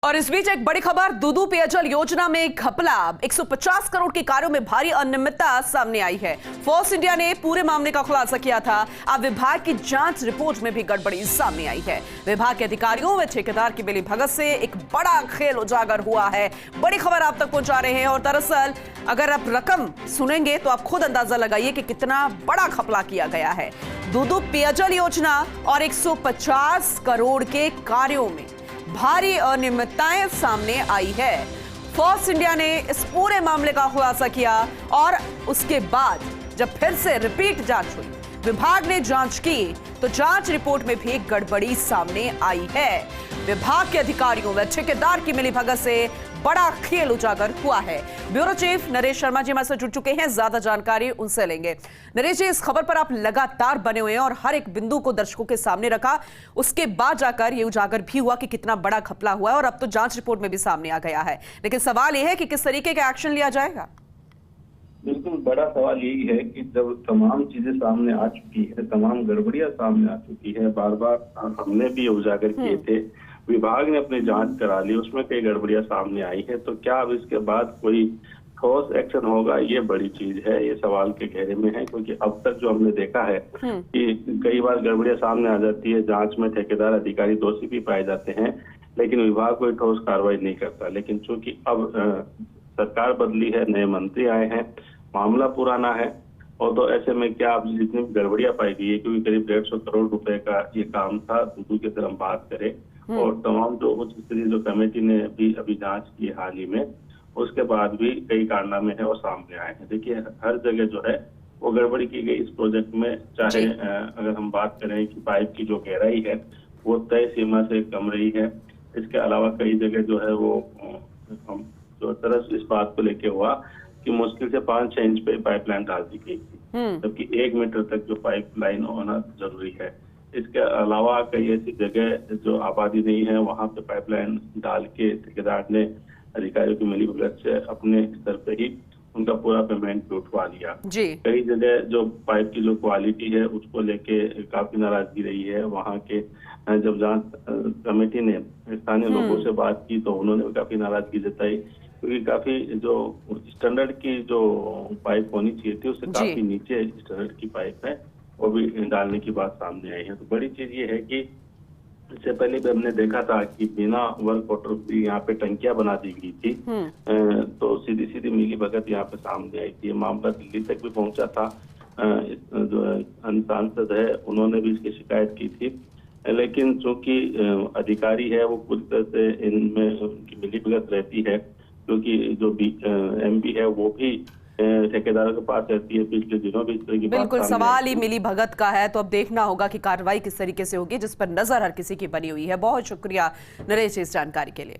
और इस बीच एक बड़ी खबर, दूदू पेयजल योजना में घपला, 150 करोड़ के कार्यों में भारी अनियमितता सामने आई है। फोर्स इंडिया ने पूरे मामले का खुलासा किया था। अब विभाग की जांच रिपोर्ट में भी गड़बड़ी सामने आई है। विभाग के अधिकारियों व ठेकेदार की मिलीभगत से एक बड़ा खेल उजागर हुआ है। बड़ी खबर आप तक पहुंचा रहे हैं। और दरअसल अगर आप रकम सुनेंगे तो आप खुद अंदाजा लगाइए कि कितना बड़ा घपला किया गया है। दूदू पेयजल योजना और 150 करोड़ के कार्यों में भारी अनियमितताएं सामने आई है। फोर्स इंडिया ने इस पूरे मामले का खुलासा किया और उसके बाद जब फिर से रिपीट जांच हुई, विभाग ने जांच की तो जांच रिपोर्ट में भी गड़बड़ी सामने आई है। विभाग के अधिकारियों व ठेकेदार की मिलीभगत से बड़ा खेल उजागर हुआ है। ब्यूरो चीफ नरेश शर्मा जी हमारे साथ जुड़ चुके हैं, ज्यादा जानकारी उनसे लेंगे। नरेश जी, इस खबर पर आप लगातार बने हुए हैं और हर एक बिंदु को दर्शकों के सामने रखा, उसके बाद जाकर ये उजागर भी हुआ कि कितना बड़ा घपला हुआ है और अब तो जांच रिपोर्ट में भी सामने आ गया है। लेकिन सवाल यह है कि किस तरीके का एक्शन लिया जाएगा। बिल्कुल, बड़ा सवाल यही है कि जब तमाम चीजें सामने आ चुकी है, तमाम गड़बड़ियां सामने आ चुकी है, बार बार हमने भी उजागर किए थे, विभाग ने अपनी जांच करा ली, उसमें कई गड़बड़ियां सामने आई है, तो क्या अब इसके बाद कोई ठोस एक्शन होगा? ये बड़ी चीज है, ये सवाल के घेरे में है। क्योंकि अब तक जो हमने देखा है कि कई बार गड़बड़ियां सामने आ जाती है, जांच में ठेकेदार अधिकारी दोषी भी पाए जाते हैं, लेकिन विभाग कोई ठोस कार्रवाई नहीं करता। लेकिन चूंकि अब सरकार बदली है, नए मंत्री आए हैं, मामला पुराना है, और तो ऐसे में क्या अब जितनी गड़बड़ियां पाई गई है, क्योंकि करीब 150 करोड़ रुपए का ये काम था, दूदू की तरह हम बात करें, और तमाम जो उच्च स्तरीय जो कमेटी ने भी अभी जांच की हाल ही में, उसके बाद भी कई कारनामे हैं और सामने आए हैं। देखिए, हर जगह जो है वो गड़बड़ी की गई इस प्रोजेक्ट में। चाहे अगर हम बात करें कि पाइप की जो गहराई है वो तय सीमा से कम रही है, इसके अलावा कई जगह जो है वो हम जो तरस इस बात को लेके हुआ कि मुश्किल से 5-6 इंच पे पाइपलाइन डाल दी गई थी, जबकि 1 मीटर तक जो पाइपलाइन होना जरूरी है। इसके अलावा कई ऐसी जगह जो आबादी नहीं है, वहां पे पाइपलाइन डाल के ठेकेदार ने अधिकारियों की मिलीभगत से अपने स्तर पे ही उनका पूरा पेमेंट भी उठवा लिया। कई जगह जो पाइप की जो क्वालिटी है उसको लेके काफी नाराजगी रही है। वहां के जब जांच कमेटी ने स्थानीय लोगों से बात की तो उन्होंने भी काफी नाराजगी जताई, क्योंकि काफी जो स्टैंडर्ड की जो पाइप होनी चाहिए थी उससे काफी नीचे स्टैंडर्ड की पाइप है, वो भी डालने की बात सामने आई है। तो बड़ी चीज ये है कि इससे पहले भी हमने देखा था कि बिना वर्क ऑर्डर भी यहाँ पे टंकियां बना दी गई थी, तो सीधी सीधी मिलीभगत यहाँ पे सामने आई थी। मामला दिल्ली तक भी पहुंचा था। जो सांसद है उन्होंने भी इसकी शिकायत की थी, लेकिन चूंकि अधिकारी है वो पूरी तरह से इनमें उनकी मिलीभगत रहती है, क्योंकि जो MP है वो भी ठेकेदारों के पास रहती है। पिछले दिनों भी इस तरह की बिल्कुल सवाल ही मिलीभगत का है, तो अब देखना होगा कि कार्रवाई किस तरीके से होगी, जिस पर नजर हर किसी की बनी हुई है। बहुत शुक्रिया नरेश इस जानकारी के लिए।